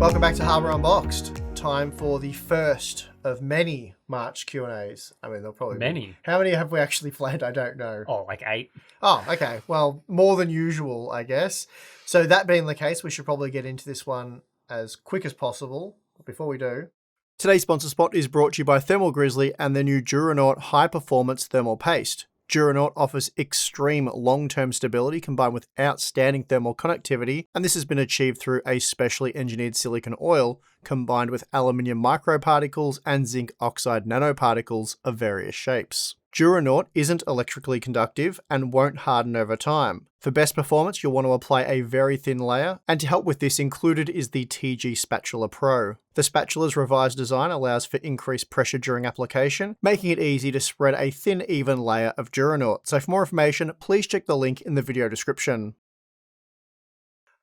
Welcome back to Harbour Unboxed. Time for the first of many March Q&As. I mean, there'll probably be. How many have we actually planned? I don't know. Oh, like 8. Oh, okay. Well, more than usual, I guess. So that being the case, we should probably get into this one as quick as possible. Before we do, today's sponsor spot is brought to you by Thermal Grizzly and the new Duranaut High Performance Thermal Paste. Duranaut offers extreme long-term stability combined with outstanding thermal conductivity, and this has been achieved through a specially engineered silicon oil combined with aluminium microparticles and zinc oxide nanoparticles of various shapes. Duranaut isn't electrically conductive and won't harden over time. For best performance, you'll want to apply a very thin layer, and to help with this, included is the TG Spatula Pro. The spatula's revised design allows for increased pressure during application, making it easy to spread a thin, even layer of Duranaut. So for more information, please check the link in the video description.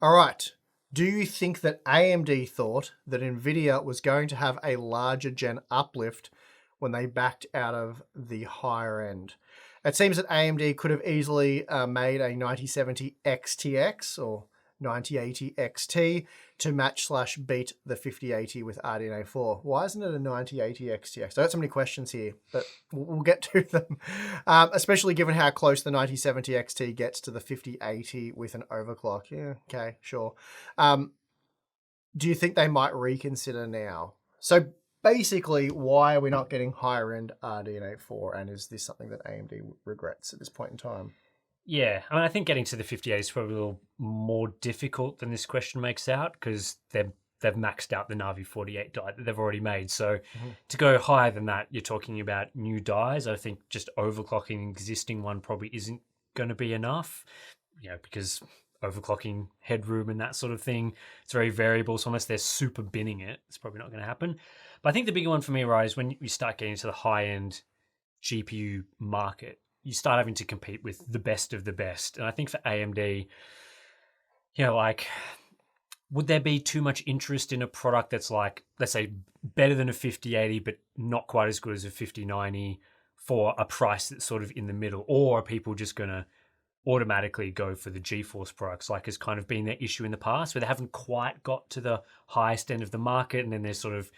Alright, do you think that AMD thought that NVIDIA was going to have a larger gen uplift when they backed out of the higher end? It seems that AMD could have easily made a 9070 XTX or 9080 XT to match/beat the 5080 with RDNA 4. Why isn't it a 9080 XTX? I got so many questions here, but we'll get to them. Especially given how close the 9070 XT gets to the 5080 with an overclock. Yeah, okay, sure. Do you think they might reconsider now? So basically, why are we not getting higher end RDNA 4, and is this something that AMD regrets at this point in time? Yeah, I mean, I think getting to the 58 is probably a little more difficult than this question makes out because they've maxed out the Navi 48 die that they've already made. So to go higher than that, you're talking about new dies. I think just overclocking an existing one probably isn't going to be enough, because overclocking headroom and that sort of thing, it's very variable. So unless they're super binning it, it's probably not going to happen. But I think the bigger one for me, right, is when you start getting to the high-end GPU market, you start having to compete with the best of the best. And I think for AMD, would there be too much interest in a product that's like, let's say, better than a 5080, but not quite as good as a 5090 for a price that's sort of in the middle? Or are people just going to automatically go for the GeForce products, like has kind of been their issue in the past, where they haven't quite got to the highest end of the market, and then they're sort of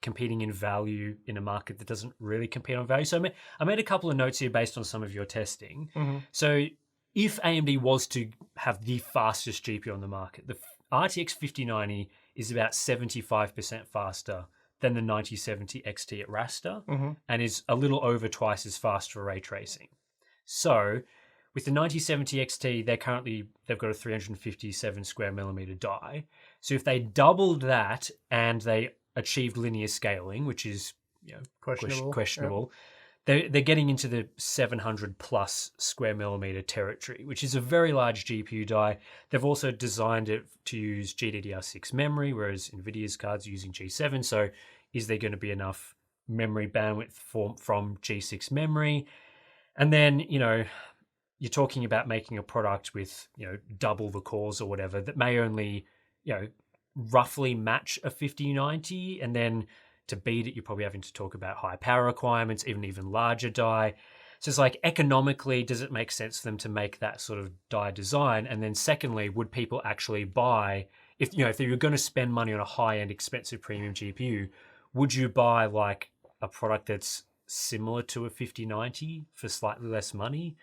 competing in value in a market that doesn't really compete on value? So I made a couple of notes here based on some of your testing. So if AMD was to have the fastest GPU on the market, the RTX 5090 is about 75% faster than the 9070 XT at raster, and is a little over twice as fast for ray tracing. So with the 9070 XT, they've got a 357 square millimeter die. So if they doubled that and they achieved linear scaling, which is questionable, they're getting into the 700 plus square millimeter territory, which is a very large GPU die. They've also designed it to use GDDR6 memory, whereas NVIDIA's cards are using G7. So is there going to be enough memory bandwidth from G6 memory? And then, you're talking about making a product with, double the cores or whatever that may only, roughly match a 5090. And then to beat it, you're probably having to talk about high power requirements, even larger die. So it's like, economically, does it make sense for them to make that sort of die design? And then secondly, would people actually buy, if they were going to spend money on a high-end expensive premium GPU, would you buy like a product that's similar to a 5090 for slightly less money?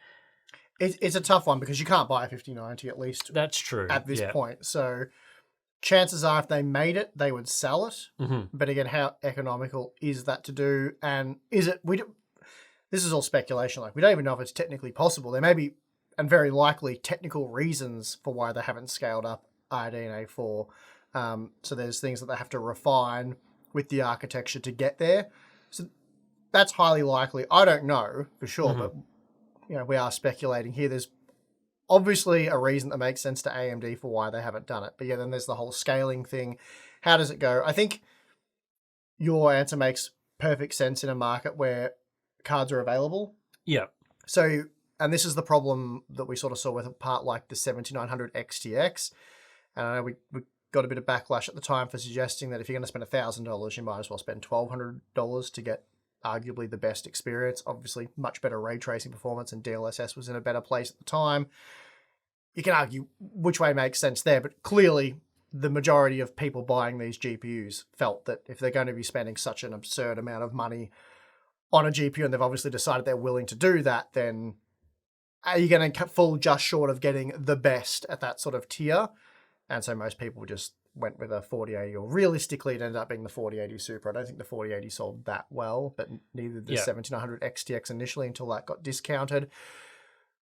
It's a tough one because you can't buy a 5090, at least. That's true. At this point. So chances are if they made it, they would sell it. But again, how economical is that to do? And is it, this is all speculation. Like, we don't even know if it's technically possible. There may be, and very likely, technical reasons for why they haven't scaled up RDNA 4. So there's things that they have to refine with the architecture to get there. So that's highly likely. I don't know for sure, but we are speculating here. There's obviously a reason that makes sense to AMD for why they haven't done it. But yeah, then there's the whole scaling thing. How does it go? I think your answer makes perfect sense in a market where cards are available. Yeah. So, and this is the problem that we sort of saw with a part like the 7900 XTX. And I know we got a bit of backlash at the time for suggesting that if you're going to spend $1,000, you might as well spend $1,200 to get arguably the best experience. Obviously, much better ray tracing performance, and DLSS was in a better place at the time. You can argue which way makes sense there, but clearly the majority of people buying these GPUs felt that if they're going to be spending such an absurd amount of money on a GPU, and they've obviously decided they're willing to do that, then are you going to fall just short of getting the best at that sort of tier? And so most people just went with a 4080, or realistically it ended up being the 4080 Super. I don't think the 4080 sold that well, but neither did the 1700 XTX initially until that got discounted.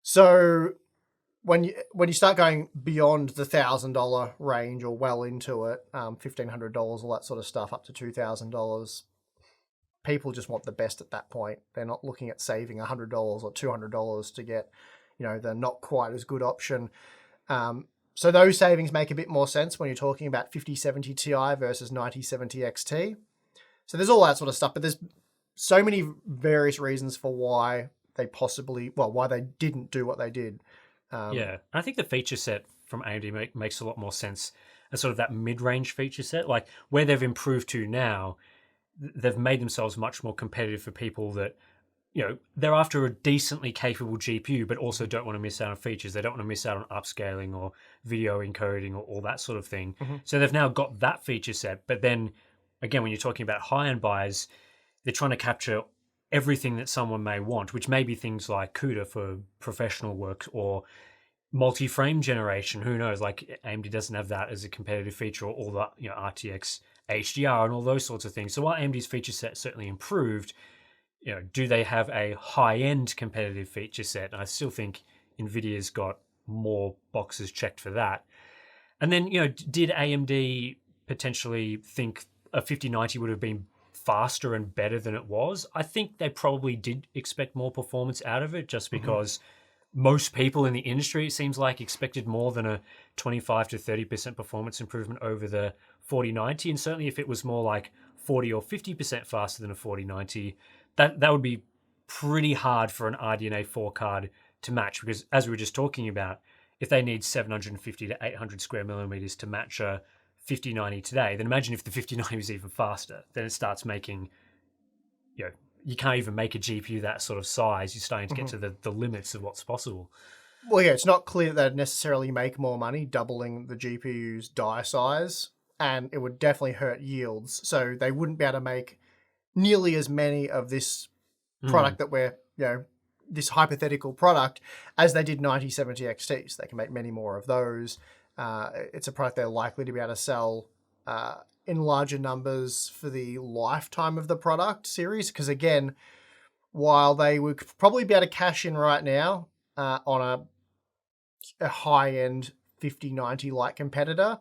So when you start going beyond the $1,000 range or well into it, $1,500, all that sort of stuff, up to $2,000, people just want the best at that point. They're not looking at saving $100 or $200 to get, the not quite as good option. So those savings make a bit more sense when you're talking about 5070 Ti versus 9070 XT. So there's all that sort of stuff, but there's so many various reasons for why they why they didn't do what they did. I think the feature set from AMD makes a lot more sense as sort of that mid-range feature set, like where they've improved to now. They've made themselves much more competitive for people that, they're after a decently capable GPU, but also don't want to miss out on features. They don't want to miss out on upscaling or video encoding or all that sort of thing. Mm-hmm. So they've now got that feature set. But then, again, when you're talking about high-end buyers, they're trying to capture everything that someone may want, which may be things like CUDA for professional work or multi-frame generation. Who knows? Like AMD doesn't have that as a competitive feature, or all the RTX HDR and all those sorts of things. So while AMD's feature set certainly improved, do they have a high-end competitive feature set? And I still think NVIDIA's got more boxes checked for that. And then, did AMD potentially think a 5090 would have been faster and better than it was? I think they probably did expect more performance out of it, just because most people in the industry, it seems like, expected more than a 25 to 30% performance improvement over the 4090. And certainly if it was more like 40 or 50% faster than a 4090, that would be pretty hard for an RDNA 4 card to match, because as we were just talking about, if they need 750 to 800 square millimeters to match a 5090 today, then imagine if the 5090 was even faster. Then it starts making, you can't even make a GPU that sort of size. You're starting to get to the limits of what's possible. Well, yeah, it's not clear that they'd necessarily make more money doubling the GPU's die size, and it would definitely hurt yields. So they wouldn't be able to make nearly as many of this product that we're, this hypothetical product, as they did 9070 XTs. They can make many more of those. It's a product they're likely to be able to sell in larger numbers for the lifetime of the product series. Because again, while they would probably be able to cash in right now on a high-end 5090 like competitor,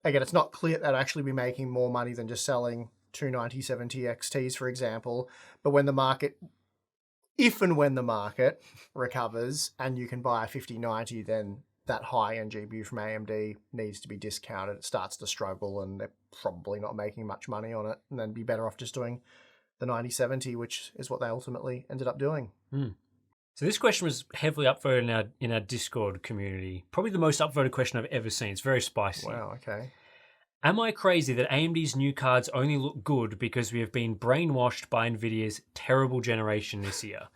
again, it's not clear that they'd actually be making more money than just selling two 9070 XTs, for example. But if and when the market recovers and you can buy a 5090, then that high-end GPU from AMD needs to be discounted. It starts to struggle, and they're probably not making much money on it, and then be better off just doing the 9070, which is what they ultimately ended up doing. So this question was heavily upvoted in our Discord community. Probably the most upvoted question I've ever seen. It's very spicy. Wow, okay. Am I crazy that AMD's new cards only look good because we have been brainwashed by NVIDIA's terrible generation this year?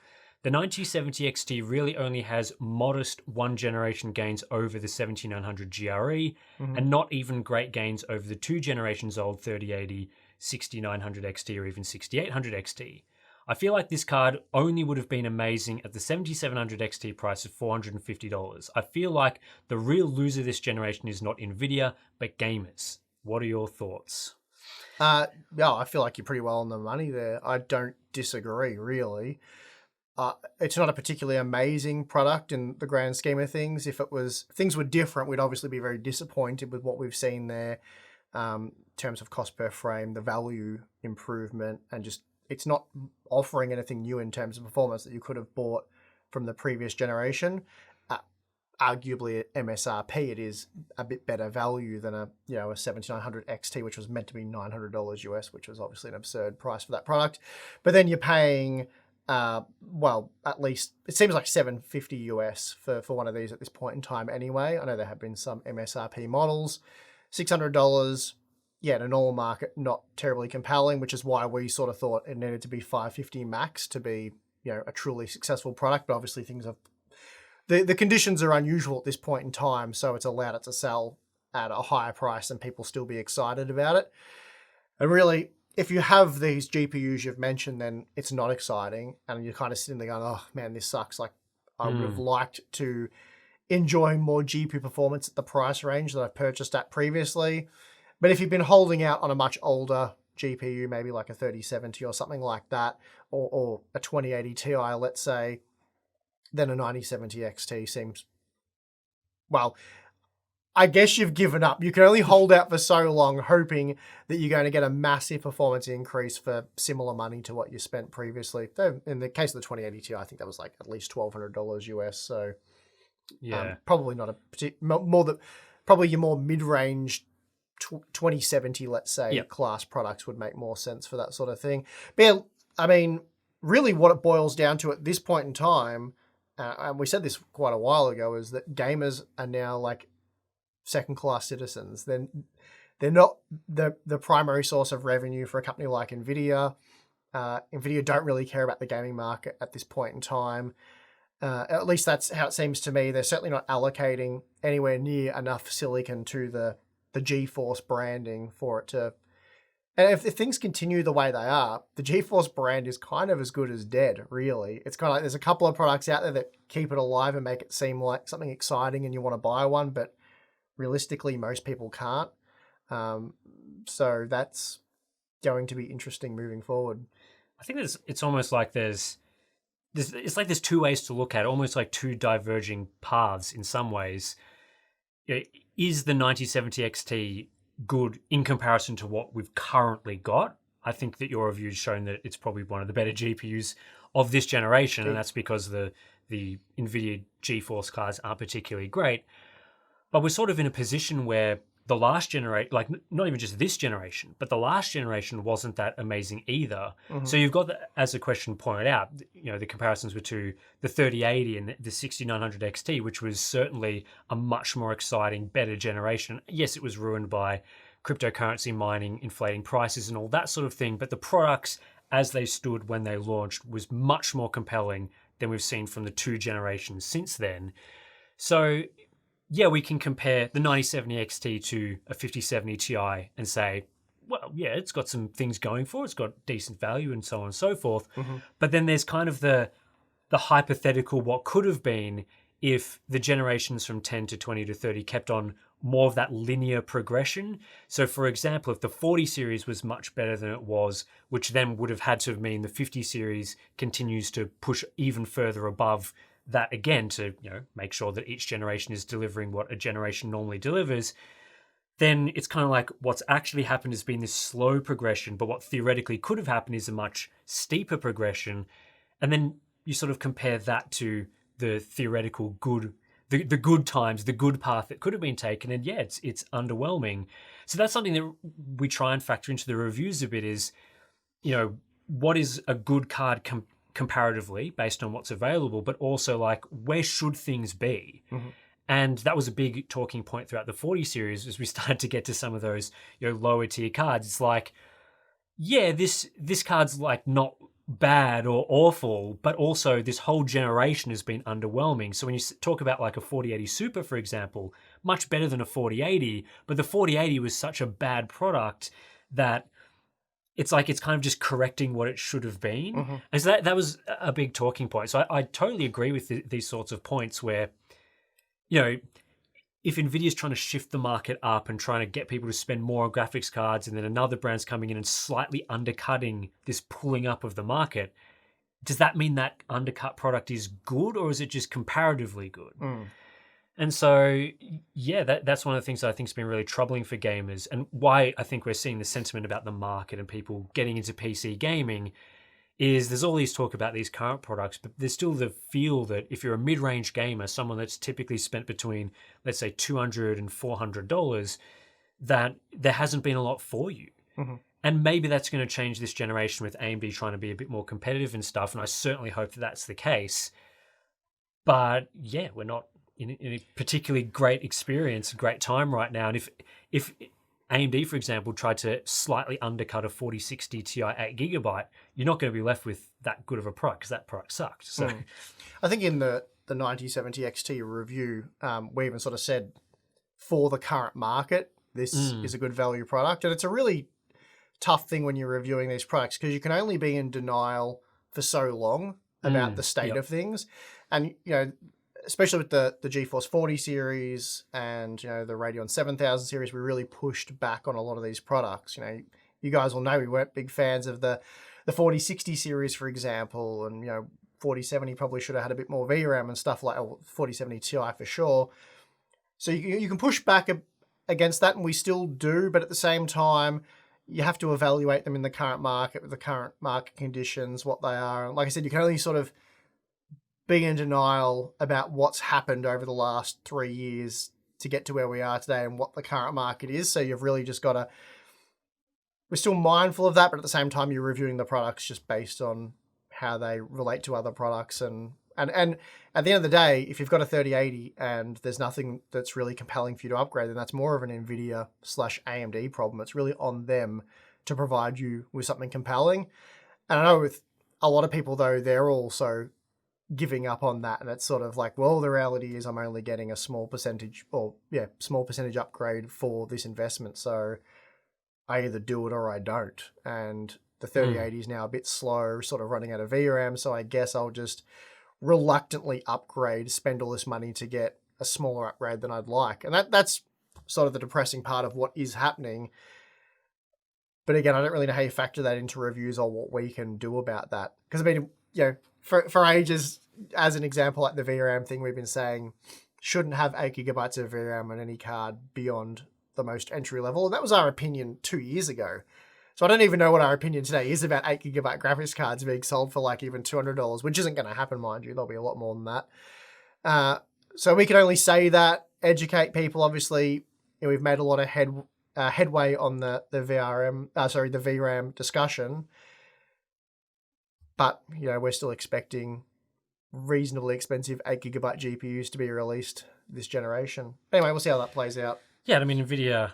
The 9070 XT really only has modest one-generation gains over the 7900 GRE, and not even great gains over the 2 generations old 3080, 6900 XT, or even 6800 XT. I feel like this card only would have been amazing at the 7700 XT price of $450. I feel like the real loser this generation is not NVIDIA, but gamers. What are your thoughts? I feel like you're pretty well on the money there. I don't disagree, really. It's not a particularly amazing product in the grand scheme of things. If things were different, we'd obviously be very disappointed with what we've seen there in terms of cost per frame, the value improvement, and just it's not offering anything new in terms of performance that you could have bought from the previous generation. Arguably at MSRP, it is a bit better value than a 7900 XT, which was meant to be $900 US, which was obviously an absurd price for that product. But then you're paying, at least it seems like $750 US for one of these at this point in time. Anyway, I know there have been some MSRP models, $600. Yeah, in a normal market, not terribly compelling, which is why we sort of thought it needed to be $550 max to be, a truly successful product. But obviously things have the conditions are unusual at this point in time, so it's allowed it to sell at a higher price and people still be excited about it. And really, if you have these GPUs you've mentioned, then it's not exciting. And you're kind of sitting there going, oh man, this sucks. Like, I would have liked to enjoy more GPU performance at the price range that I've purchased at previously. But if you've been holding out on a much older GPU, maybe like a 3070 or something like that, or a 2080 Ti, let's say, then a 9070 XT seems, well, I guess you've given up. You can only hold out for so long, hoping that you're going to get a massive performance increase for similar money to what you spent previously. Though in the case of the 2080 Ti, I think that was like at least $1,200 US. So Yeah. probably not a more than probably your more mid-range 2070, let's say, class products would make more sense for that sort of thing. But yeah, I mean, really, what it boils down to at this point in time, and we said this quite a while ago, is that gamers are now like second-class citizens. They're not the primary source of revenue for a company like Nvidia. Nvidia don't really care about the gaming market at this point in time. At least that's how it seems to me. They're certainly not allocating anywhere near enough silicon to the GeForce branding for it to. And if things continue the way they are, the GeForce brand is kind of as good as dead, really. It's kind of like there's a couple of products out there that keep it alive and make it seem like something exciting and you want to buy one, but realistically, most people can't. So that's going to be interesting moving forward. I think it's almost like there's two ways to look at it, almost like two diverging paths in some ways. You know, is the 9070 XT good in comparison to what we've currently got? I think that your review's shown that it's probably one of the better GPUs of this generation, and that's because the NVIDIA GeForce cards aren't particularly great. But we're sort of in a position where the last generation, like not even just this generation, but the last generation wasn't that amazing either. Mm-hmm. So you've got, as the question pointed out, you know, the comparisons were to the 3080 and the 6900 XT, which was certainly a much more exciting, better generation. Yes, it was ruined by cryptocurrency mining, inflating prices and all that sort of thing, but the products as they stood when they launched was much more compelling than we've seen from the two generations since then. So yeah, we can compare the 9070 XT to a 5070 Ti and say, well, yeah, it's got some things going for it. It's got decent value and so on and so forth. Mm-hmm. But then there's kind of the hypothetical what could have been if the generations from 10 to 20 to 30 kept on more of that linear progression. So for example, if the 40 series was much better than it was, which then would have had to mean the 50 series continues to push even further above that again to, you know, make sure that each generation is delivering what a generation normally delivers, then it's kind of like what's actually happened has been this slow progression, but what theoretically could have happened is a much steeper progression. And then you sort of compare that to the theoretical good, the good times, the good path that could have been taken, and yeah, it's underwhelming. So that's something that we try and factor into the reviews a bit is, you know, what is a good card comparatively based on what's available, but also like where should things be? Mm-hmm. And that was a big talking point throughout the 40 series as we started to get to some of those, you know, lower tier cards. It's like, yeah, this card's like not bad or awful, but also this whole generation has been underwhelming. So when you talk about like a 4080 Super, for example, much better than a 4080, but the 4080 was such a bad product that it's like it's kind of just correcting what it should have been. Mm-hmm. And so that was a big talking point. So I totally agree with these sorts of points where, you know, if NVIDIA's trying to shift the market up and trying to get people to spend more on graphics cards, and then another brand's coming in and slightly undercutting this pulling up of the market, does that mean that undercut product is good, or is it just comparatively good? Mm. And so, yeah, that's one of the things that I think has been really troubling for gamers, and why I think we're seeing the sentiment about the market and people getting into PC gaming is there's all these talk about these current products, but there's still the feel that if you're a mid-range gamer, someone that's typically spent between, let's say, $200 and $400, that there hasn't been a lot for you. Mm-hmm. And maybe that's going to change this generation with AMD trying to be a bit more competitive and stuff, and I certainly hope that that's the case. But yeah, we're not in a particularly great experience, great time right now. And if AMD, for example, tried to slightly undercut a 4060 Ti 8GB, you're not going to be left with that good of a product because that product sucked. So, I think in the 9070 XT review, we even sort of said for the current market, this is a good value product. And it's a really tough thing when you're reviewing these products because you can only be in denial for so long about the state of things. And, you know, especially with the GeForce 40 series and, you know, the Radeon 7000 series, we really pushed back on a lot of these products. You know, you guys will know we weren't big fans of the 4060 series, for example, and, you know, 4070 probably should have had a bit more VRAM and stuff like 4070 Ti for sure. So you can push back against that, and we still do, but at the same time, you have to evaluate them in the current market with the current market conditions, what they are. And like I said, you can only sort of be in denial about what's happened over the last 3 years to get to where we are today and what the current market is. So you've really just got to, we're still mindful of that, but at the same time, you're reviewing the products just based on how they relate to other products. And at the end of the day, if you've got a 3080 and there's nothing that's really compelling for you to upgrade, then that's more of an NVIDIA/AMD problem. It's really on them to provide you with something compelling. And I know with a lot of people, though, they're also giving up on that. And it's sort of like, well, the reality is I'm only getting a small percentage upgrade for this investment. So I either do it or I don't. And the 3080 is now a bit slow, sort of running out of VRAM. So I guess I'll just reluctantly upgrade, spend all this money to get a smaller upgrade than I'd like. And that's sort of the depressing part of what is happening. But again, I don't really know how you factor that into reviews or what we can do about that. Because I mean, you know, for ages, as an example, like the VRAM thing, we've been saying shouldn't have 8 gigabytes of VRAM on any card beyond the most entry level. And that was our opinion 2 years ago. So I don't even know what our opinion today is about 8 gigabyte graphics cards being sold for like even $200, which isn't going to happen, mind you. There'll be a lot more than that. So we can only say that, educate people. Obviously, you know, we've made a lot of headway on the VRAM discussion, but you know, we're still expecting reasonably expensive 8 gigabyte GPUs to be released this generation. Anyway, we'll see how that plays out. Yeah, I mean, NVIDIA,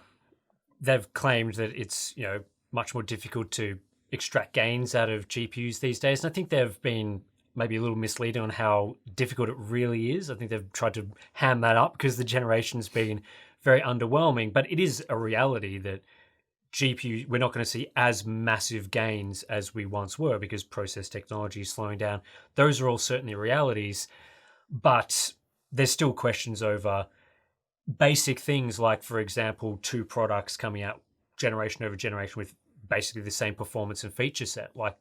they've claimed that it's, you know, much more difficult to extract gains out of GPUs these days. And I think they've been maybe a little misleading on how difficult it really is. I think they've tried to ham that up because the generation's been very underwhelming. But it is a reality that we're not going to see as massive gains as we once were because process technology is slowing down. Those are all certainly realities. But there's still questions over basic things like, for example, two products coming out generation over generation with basically the same performance and feature set. Like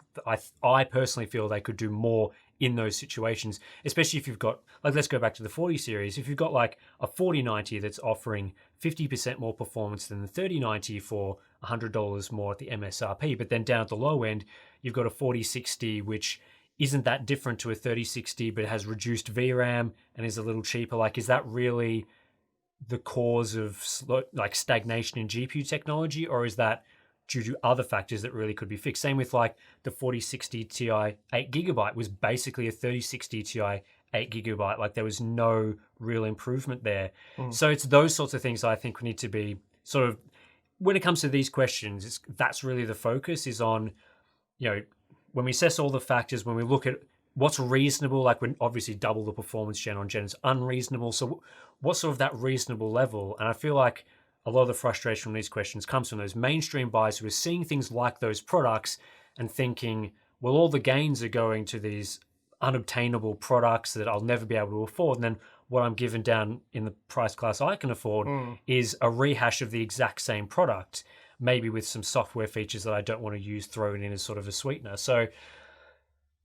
I personally feel they could do more in those situations, especially if you've got, like, let's go back to the 40 series. If you've got like a 4090 that's offering 50% more performance than the 3090 for $100 more at the MSRP, but then down at the low end, you've got a 4060, which isn't that different to a 3060, but has reduced VRAM and is a little cheaper. Like, is that really the cause of stagnation in GPU technology, or is that due to other factors that really could be fixed? Same with like the 4060 Ti 8 gigabyte was basically a 3060 Ti 8 gigabyte. Like there was no real improvement there. So it's those sorts of things I think we need to be sort of, when it comes to these questions, that's really the focus is on, you know, when we assess all the factors, when we look at what's reasonable, like when obviously double the performance gen on gen is unreasonable. So what's sort of that reasonable level? And I feel like a lot of the frustration from these questions comes from those mainstream buyers who are seeing things like those products and thinking, well, all the gains are going to these unobtainable products that I'll never be able to afford. And then what I'm given down in the price class I can afford is a rehash of the exact same product, maybe with some software features that I don't want to use thrown in as sort of a sweetener. So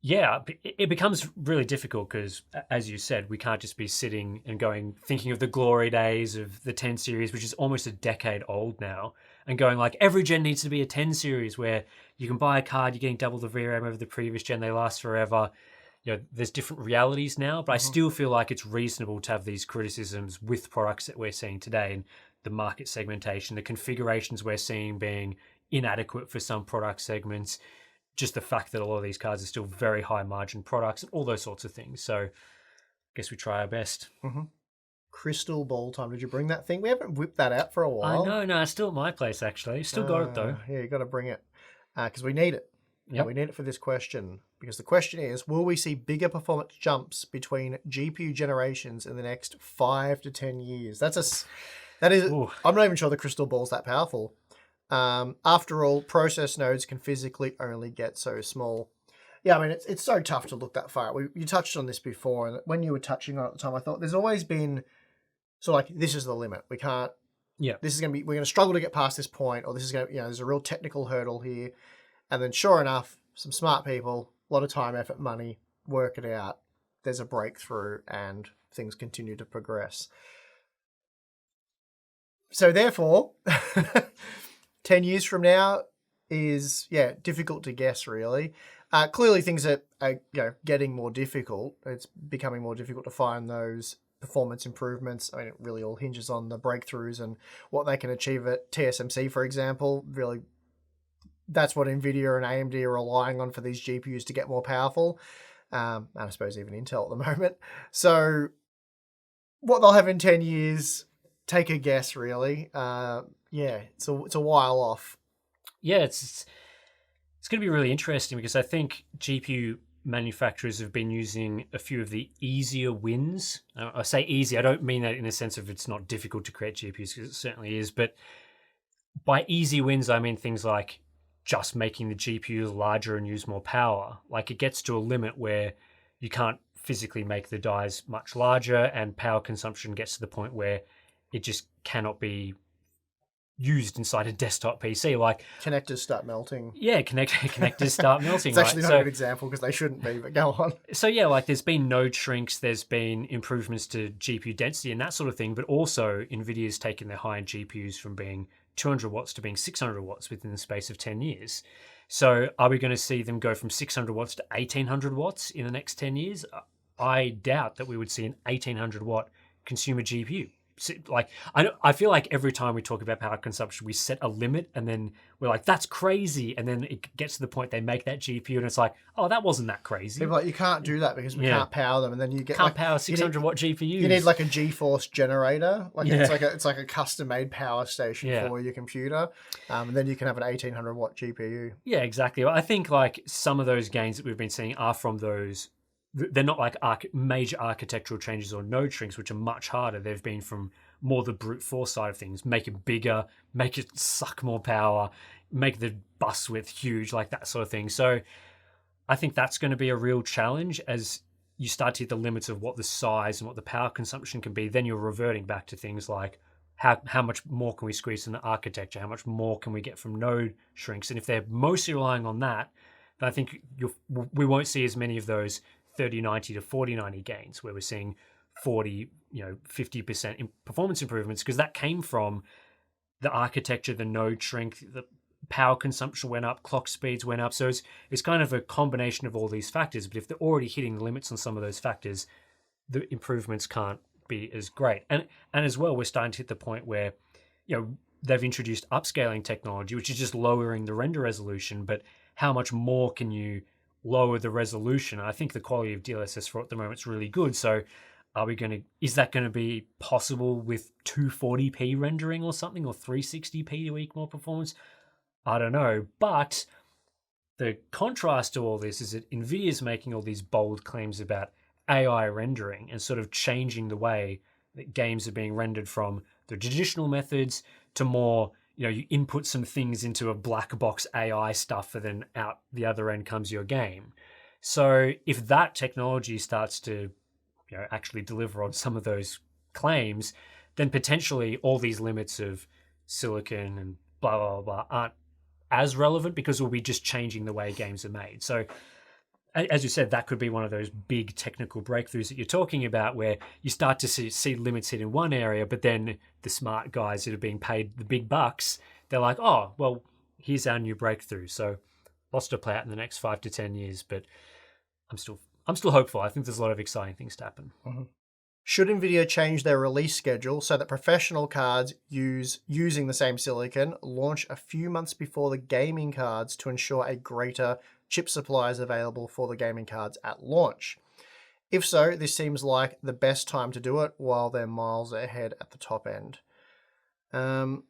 yeah, it becomes really difficult because, as you said, we can't just be sitting and thinking of the glory days of the 10 series, which is almost a decade old now, and going like every gen needs to be a 10 series where you can buy a card, you're getting double the VRAM over the previous gen, they last forever. You know, there's different realities now, but I still feel like it's reasonable to have these criticisms with products that we're seeing today and the market segmentation, the configurations we're seeing being inadequate for some product segments. Just the fact that a lot of these cards are still very high margin products and all those sorts of things. So I guess we try our best. Crystal ball time. Did you bring that thing? We haven't whipped that out for a while. I know. No, it's still at my place, actually. Still got it, though. Yeah, you got to bring it because we need it. Yep. We need it for this question because the question is, will we see bigger performance jumps between GPU generations in the next 5 to 10 years? That's That is, Ooh. I'm not even sure the crystal ball's that powerful. After all, process nodes can physically only get so small. Yeah, I mean, it's so tough to look that far. You touched on this before, and when you were touching on it at the time, I thought there's always been sort of like, this is the limit. We can't, Yeah. this is going to be, we're going to struggle to get past this point, or this is going to, there's a real technical hurdle here. And then sure enough, some smart people, a lot of time, effort, money, work it out. There's a breakthrough and things continue to progress. So therefore, 10 years from now is, difficult to guess, really. Clearly things are getting more difficult. It's becoming more difficult to find those performance improvements. I mean, it really all hinges on the breakthroughs and what they can achieve at TSMC, for example. Really, that's what NVIDIA and AMD are relying on for these GPUs to get more powerful. And I suppose even Intel at the moment. So what they'll have in 10 years, take a guess, really. It's a while off. Yeah, it's going to be really interesting because I think GPU manufacturers have been using a few of the easier wins. I say easy, I don't mean that in a sense of it's not difficult to create GPUs, because it certainly is, but by easy wins, I mean things like just making the GPUs larger and use more power. Like, it gets to a limit where you can't physically make the dies much larger, and power consumption gets to the point where it just cannot be used inside a desktop PC. Like, connectors start melting. Yeah, connectors start melting. It's actually not a good example because they shouldn't be, but go on. So yeah, like there's been node shrinks, there's been improvements to GPU density and that sort of thing, but also NVIDIA's taken their high-end GPUs from being 200 watts to being 600 watts within the space of 10 years. So are we going to see them go from 600 watts to 1800 watts in the next 10 years? I doubt that we would see an 1800 watt consumer GPU. Like, I feel like every time we talk about power consumption, we set a limit and then we're like, that's crazy. And then it gets to the point they make that GPU and it's like, oh, that wasn't that crazy. People are like, you can't do that because we can't power them. And then you get can't power 600 watt GPUs. You need like a GeForce generator. Like it's like a custom made power station for your computer. And then you can have an 1800 watt GPU. Yeah, exactly. I think like some of those gains that we've been seeing are from those. They're not like major architectural changes or node shrinks, which are much harder. They've been from more the brute force side of things. Make it bigger, make it suck more power, make the bus width huge, like that sort of thing. So I think that's going to be a real challenge as you start to hit the limits of what the size and what the power consumption can be. Then you're reverting back to things like how much more can we squeeze in the architecture? How much more can we get from node shrinks? And if they're mostly relying on that, then I think we won't see as many of those 3090 to 4090 gains where we're seeing 40, 50% in performance improvements, because that came from the architecture, the node shrink, the power consumption went up, clock speeds went up. So it's kind of a combination of all these factors. But if they're already hitting the limits on some of those factors, the improvements can't be as great. And as well, we're starting to hit the point where, they've introduced upscaling technology, which is just lowering the render resolution. But how much more can you lower the resolution? I think the quality of DLSS4 at the moment is really good. So is that going to be possible with 240p rendering or something, or 360p to equal more performance? I don't know. But the contrast to all this is that NVIDIA's making all these bold claims about AI rendering and sort of changing the way that games are being rendered from the traditional methods to more, you input some things into a black box AI stuff and then out the other end comes your game. So if that technology starts to, actually deliver on some of those claims, then potentially all these limits of silicon and blah, blah, blah aren't as relevant, because we'll be just changing the way games are made. So as you said, that could be one of those big technical breakthroughs that you're talking about, where you start to see limits hit in one area, but then the smart guys that are being paid the big bucks, they're like, oh, well, here's our new breakthrough. So lots to play out in the next 5 to 10 years, but I'm still hopeful. I think there's a lot of exciting things to happen. Mm-hmm. Should NVIDIA change their release schedule so that professional cards using the same silicon launch a few months before the gaming cards to ensure a greater chip supply is available for the gaming cards at launch? If so, this seems like the best time to do it while they're miles ahead at the top end. Well,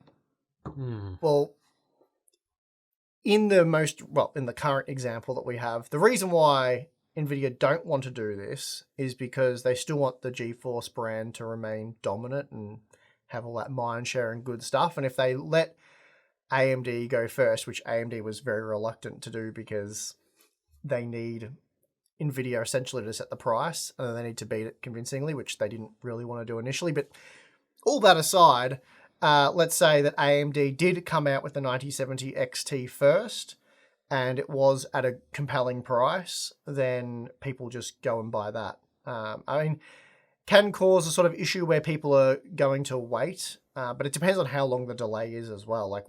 in the current example that we have, the reason why NVIDIA don't want to do this is because they still want the GeForce brand to remain dominant and have all that mind share and good stuff. And if they let AMD go first, which AMD was very reluctant to do because they need NVIDIA essentially to set the price, and then they need to beat it convincingly, which they didn't really want to do initially. But all that aside, let's say that AMD did come out with the 9070 XT first, and it was at a compelling price, then people just go and buy that. I mean, can cause a sort of issue where people are going to wait, but it depends on how long the delay is as well. Like,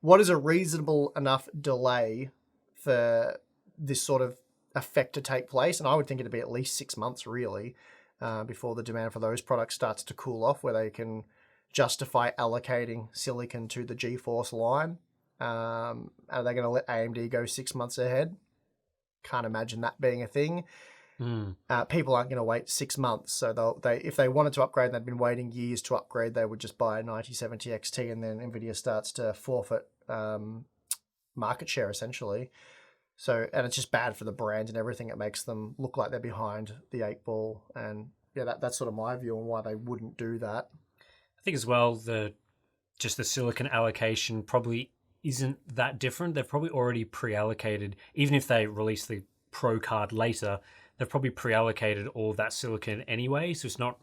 what is a reasonable enough delay for this sort of effect to take place? And I would think it'd be at least 6 months, really, before the demand for those products starts to cool off, where they can justify allocating silicon to the GeForce line. Are they going to let AMD go 6 months ahead? Can't imagine that being a thing. People aren't going to wait 6 months, so if they wanted to upgrade and they'd been waiting years to upgrade, they would just buy a 9070 XT, and then NVIDIA starts to forfeit market share essentially. So, and it's just bad for the brand and everything. It makes them look like they're behind the 8-ball, and yeah, that's sort of my view on why they wouldn't do that. I think as well the silicon allocation probably isn't that different. They've probably already pre-allocated, even if they release the Pro card later, they've probably pre-allocated all that silicon anyway. So it's not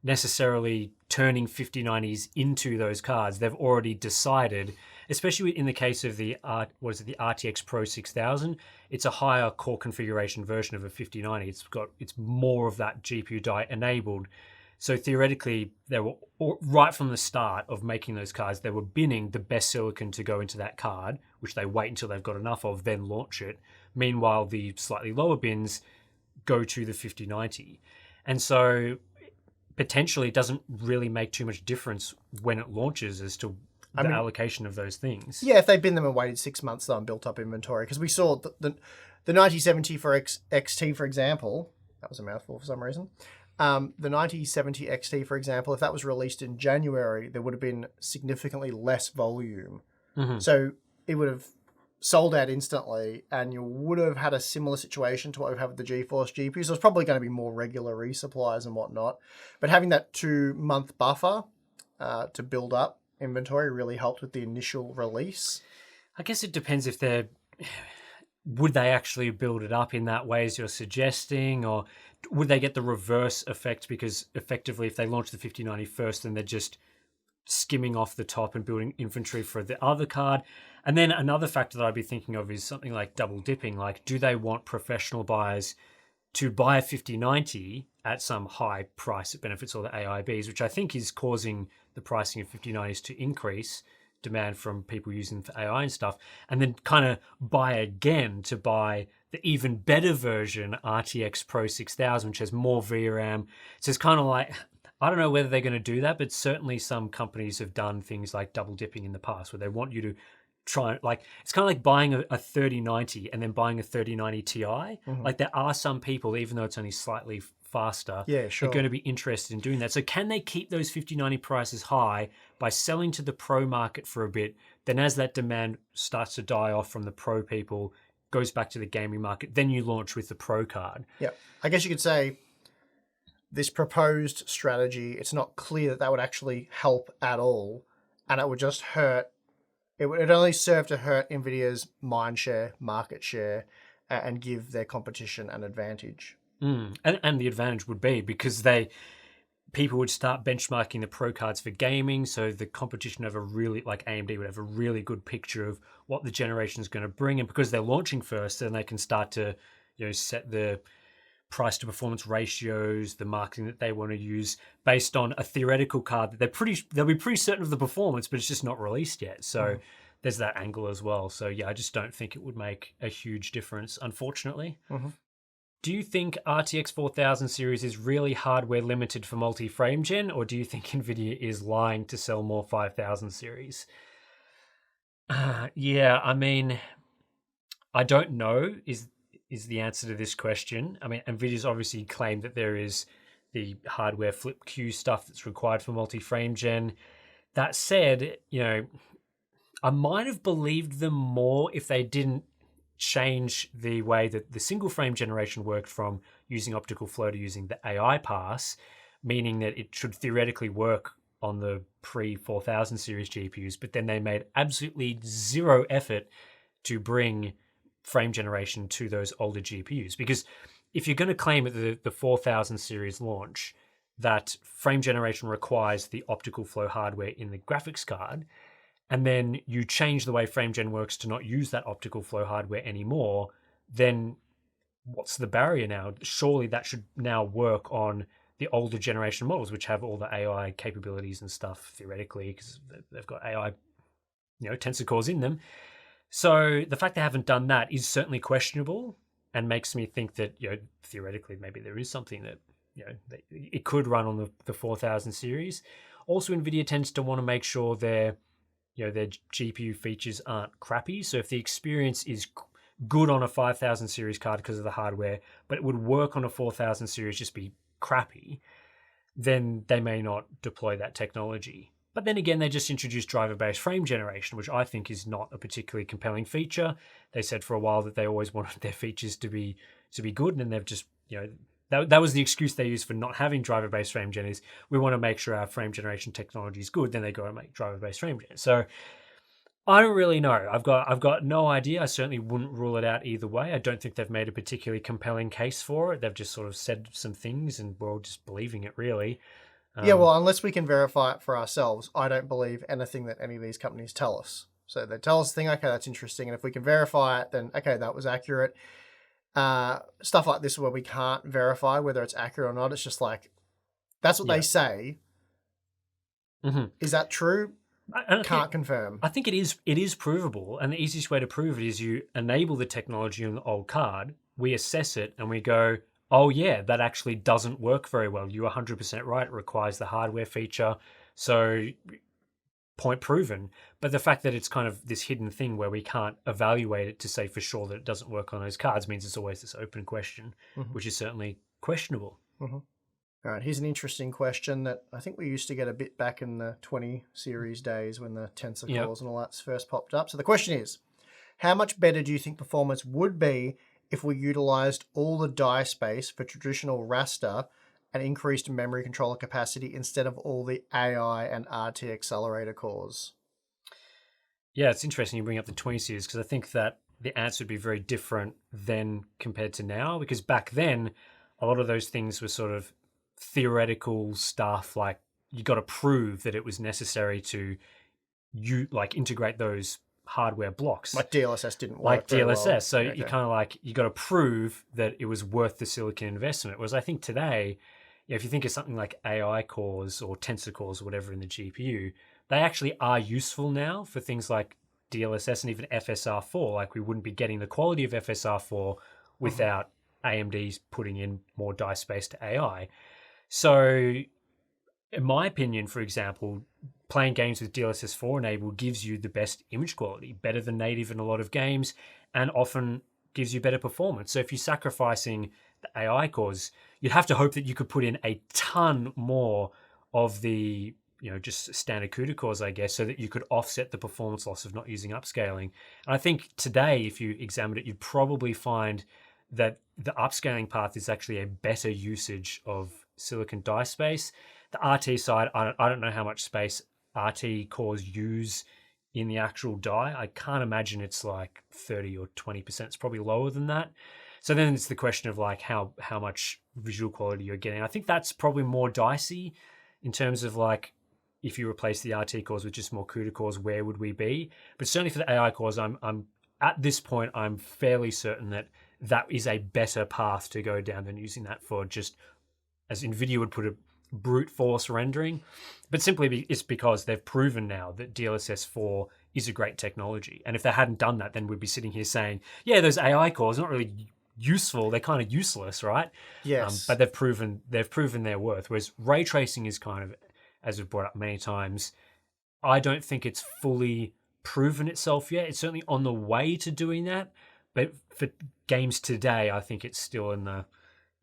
necessarily turning 5090s into those cards. They've already decided, especially in the case of the RTX Pro 6000, it's a higher core configuration version of a 5090. It's more of that GPU die enabled. So theoretically, they were right from the start of making those cards, they were binning the best silicon to go into that card, which they wait until they've got enough of, then launch it. Meanwhile, the slightly lower bins go to the 5090. And so potentially it doesn't really make too much difference when it launches as to the allocation of those things. Yeah, if they've been them and waited 6 months though and built up inventory, because we saw the 9070 for XT, for example, that was a mouthful for some reason. The 9070 XT, for example, if that was released in January, there would have been significantly less volume. Mm-hmm. So it would have sold out instantly, and you would have had a similar situation to what we have with the GeForce GPU. So it's probably going to be more regular resupplies and whatnot. But having that 2-month buffer to build up inventory really helped with the initial release. I guess it depends if they're... Would they actually build it up in that way as you're suggesting, or would they get the reverse effect? Because effectively, if they launch the 5090 first, then they're just skimming off the top and building inventory for the other card. And then another factor that I'd be thinking of is something like double dipping. Like, do they want professional buyers to buy a 5090 at some high price that benefits all the AIBs, which I think is causing the pricing of 5090s to increase, demand from people using for AI and stuff, and then kind of buy again to buy the even better version, RTX Pro 6000, which has more VRAM. So it's kind of like, I don't know whether they're going to do that, but certainly some companies have done things like double dipping in the past, where they want you to try, like, it's kind of like buying a 3090 and then buying a 3090 Ti. Mm-hmm. Like, there are some people, even though it's only slightly faster, yeah, sure, they're going to be interested in doing that. So can they keep those 5090 prices high by selling to the pro market for a bit? Then as that demand starts to die off from the pro people, goes back to the gaming market, then you launch with the pro card. Yeah, I guess you could say this proposed strategy, it's not clear that would actually help at all, and it would just hurt. It would only serve to hurt NVIDIA's mind share, market share, and give their competition an advantage. And the advantage would be because people would start benchmarking the pro cards for gaming, so the competition have a really, like AMD would have a really good picture of what the generation is going to bring, and because they're launching first, then they can start to, set the price to performance ratios, the marketing that they want to use based on a theoretical card that they'll be pretty certain of the performance, but it's just not released yet. So there's that angle as well. So yeah, I just don't think it would make a huge difference, unfortunately. Mm-hmm. Do you think RTX 4000 series is really hardware limited for multi-frame gen, or do you think NVIDIA is lying to sell more 5000 series? Yeah, I mean, I don't know is the answer to this question. I mean, NVIDIA's obviously claimed that there is the hardware flip queue stuff that's required for multi-frame gen. That said, I might have believed them more if they didn't change the way that the single frame generation worked from using optical flow to using the AI pass, meaning that it should theoretically work on the pre 4000 series GPUs, but then they made absolutely zero effort to bring frame generation to those older GPUs. Because if you're going to claim at the 4000 series launch that frame generation requires the optical flow hardware in the graphics card, and then you change the way frame gen works to not use that optical flow hardware anymore, then what's the barrier now? Surely that should now work on the older generation models, which have all the AI capabilities and stuff theoretically, because they've got AI, tensor cores in them. So the fact they haven't done that is certainly questionable, and makes me think that theoretically maybe there is something that it could run on the 4000 series. Also, NVIDIA tends to want to make sure their GPU features aren't crappy. So if the experience is good on a 5000 series card because of the hardware, but it would work on a 4000 series just be crappy, then they may not deploy that technology. But then again, they just introduced driver-based frame generation, which I think is not a particularly compelling feature. They said for a while that they always wanted their features to be good, and they've just, that was the excuse they used for not having driver-based frame gen, is we want to make sure our frame generation technology is good, then they go and make driver-based frame gen. So I don't really know. I've got no idea. I certainly wouldn't rule it out either way. I don't think they've made a particularly compelling case for it. They've just sort of said some things, and we're all just believing it, really. Yeah, well, unless we can verify it for ourselves, I don't believe anything that any of these companies tell us. So they tell us a thing, okay, that's interesting. And if we can verify it, then, okay, that was accurate. Stuff like this where we can't verify whether it's accurate or not. It's just like, that's what they say. Mm-hmm. Is that true? I can't confirm. I think it is provable. And the easiest way to prove it is you enable the technology on the old card, we assess it, and we go, oh yeah, that actually doesn't work very well. You're 100% right. It requires the hardware feature. So point proven. But the fact that it's kind of this hidden thing where we can't evaluate it to say for sure that it doesn't work on those cards means it's always this open question, which is certainly questionable. Mm-hmm. All right, here's an interesting question that I think we used to get a bit back in the 20 series days when the tensor cores and all that first popped up. So the question is, how much better do you think performance would be if we utilized all the die space for traditional raster and increased memory controller capacity instead of all the AI and RT accelerator cores? Yeah, it's interesting you bring up the 20 series, because I think that the answer would be very different then compared to now, because back then a lot of those things were sort of theoretical stuff, like you got to prove that it was necessary to integrate those hardware blocks. Like DLSS didn't work. Like DLSS. Well. So you kind of like, you got to prove that it was worth the silicon investment. Whereas I think today, if you think of something like AI cores or tensor cores or whatever in the GPU, they actually are useful now for things like DLSS and even FSR4. Like we wouldn't be getting the quality of FSR4 without AMD's putting in more die space to AI. So in my opinion, for example, playing games with DLSS 4 enabled gives you the best image quality, better than native in a lot of games, and often gives you better performance. So if you're sacrificing the AI cores, you'd have to hope that you could put in a ton more of the just standard CUDA cores, I guess, so that you could offset the performance loss of not using upscaling. And I think today, if you examined it, you'd probably find that the upscaling path is actually a better usage of silicon die space. The RT side, I don't know how much space RT cores use in the actual die. I can't imagine it's like 30 or 20%. It's probably lower than that. So then it's the question of like how much visual quality you're getting. I think that's probably more dicey in terms of like, if you replace the RT cores with just more CUDA cores, where would we be? But certainly for the AI cores, I'm at this point, I'm fairly certain that is a better path to go down than using that for just, as NVIDIA would put it, brute force rendering. But simply it's because they've proven now that DLSS 4 is a great technology. And if they hadn't done that, then we'd be sitting here saying, yeah, those AI cores are not really useful. They're kind of useless, right? Yes. But they've proven their worth. Whereas ray tracing is kind of, as we've brought up many times, I don't think it's fully proven itself yet. It's certainly on the way to doing that. But for games today, I think it's still in the,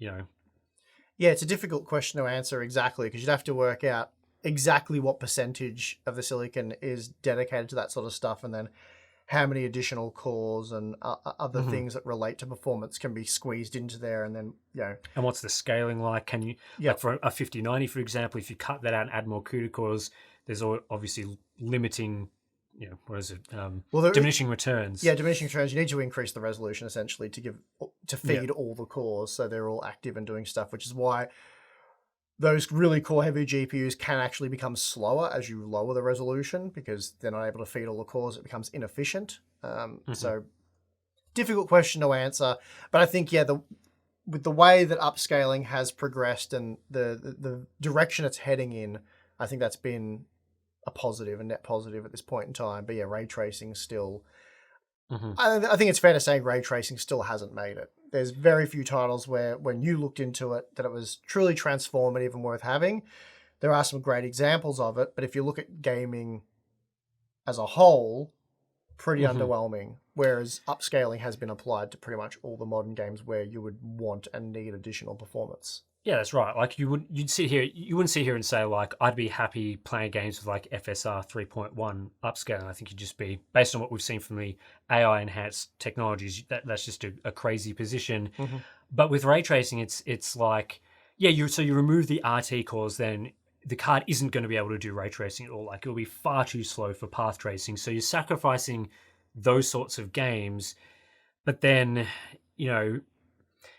Yeah, it's a difficult question to answer exactly, because you'd have to work out exactly what percentage of the silicon is dedicated to that sort of stuff, and then how many additional cores and other Mhm. things that relate to performance can be squeezed into there, and then And what's the scaling like? Can you, yeah. like for a 5090, for example, if you cut that out and add more CUDA cores, there's obviously limiting, what is it? Well, there, Diminishing returns. yeah, diminishing returns. You need to increase the resolution essentially to feed Yeah. all the cores so they're all active and doing stuff, which is why those really core heavy GPUs can actually become slower as you lower the resolution because they're not able to feed all the cores. It becomes inefficient. So difficult question to answer, but I think with the way that upscaling has progressed and the direction it's heading in, I think that's been a positive, a net positive at this point in time. But yeah, ray tracing still. I think it's fair to say ray tracing still hasn't made it. There's very few titles where, when you looked into it, that it was truly transformative and worth having. There are some great examples of it, but if you look at gaming as a whole, pretty underwhelming. Whereas upscaling has been applied to pretty much all the modern games where you would want and need additional performance. Yeah, that's right. Like you wouldn't sit here and say like I'd be happy playing games with like FSR 3.1 upscaling. I think you'd just be, based on what we've seen from the AI enhanced technologies, that's just a crazy position. But with ray tracing, it's like, yeah, you remove the RT cores, then the card isn't going to be able to do ray tracing at all. Like it'll be far too slow for path tracing. So you're sacrificing those sorts of games, but then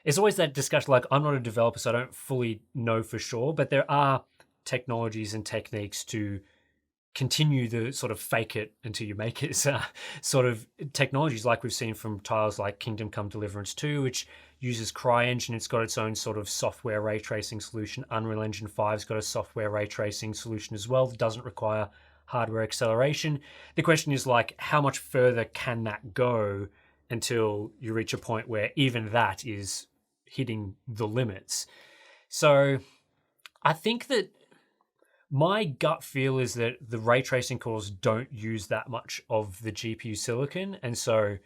it's always that discussion. Like, I'm not a developer, so I don't fully know for sure, but there are technologies and techniques to continue the sort of fake it until you make it sort of technologies, like we've seen from titles like Kingdom Come Deliverance 2, which uses CryEngine. It's got its own sort of software ray tracing solution. Unreal Engine 5's got a software ray tracing solution as well that doesn't require hardware acceleration. The question is, like, how much further can that go until you reach a point where even that is hitting the limits? So I think that my gut feel is that the ray tracing cores don't use that much of the GPU silicon, and so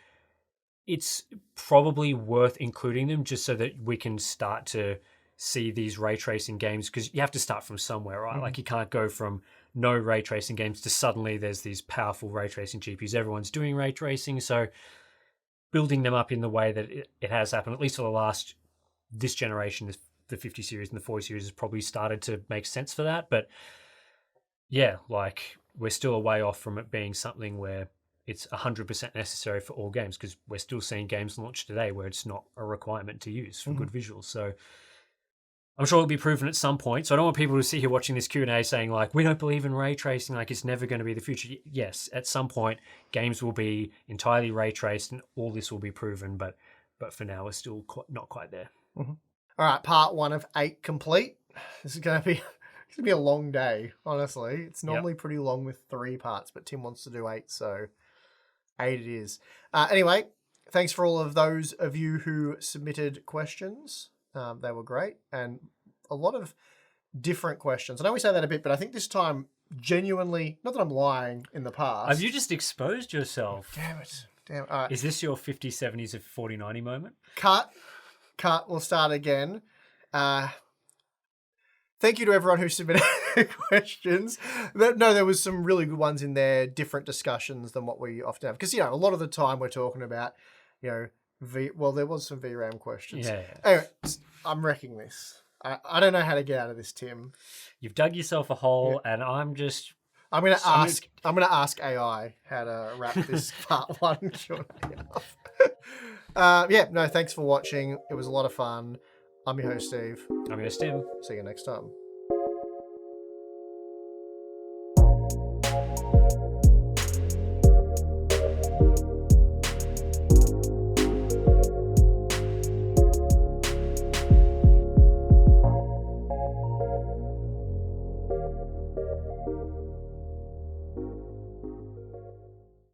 it's probably worth including them just so that we can start to see these ray tracing games, because you have to start from somewhere, right? Like you can't go from no ray tracing games to suddenly there's these powerful ray tracing GPUs. Everyone's doing ray tracing, so building them up in the way that it has happened, at least for this generation, the 50 series and the 40 series has probably started to make sense for that. But yeah, like we're still a way off from it being something where it's 100% necessary for all games, because we're still seeing games launched today where it's not a requirement to use for good visuals. So I'm sure it'll be proven at some point. So I don't want people to sit here watching this Q&A saying like, we don't believe in ray tracing, like it's never going to be the future. Yes, at some point games will be entirely ray traced and all this will be proven, but for now we're still not quite there. All right, part 1 of 8 complete. This is going to be a long day, honestly. It's normally pretty long with 3 parts, but Tim wants to do 8, so 8 it is. Anyway, thanks for all of those of you who submitted questions. They were great, and a lot of different questions. I know we say that a bit, but I think this time, genuinely, not that I'm lying in the past. Have you just exposed yourself? Damn it. All right. Is this your 50 70s of 4090 moment? Cut. We'll start again. Thank you to everyone who submitted questions. No, there was some really good ones in there, different discussions than what we often have. Because, a lot of the time we're talking about, there was some VRAM questions. Yeah. Anyway, I'm wrecking this. I don't know how to get out of this, Tim. You've dug yourself a hole, and I'm gonna ask AI how to wrap this part 1 Q&A up. Thanks for watching. It was a lot of fun. I'm your host, Steve. I'm your Tim. See you next time.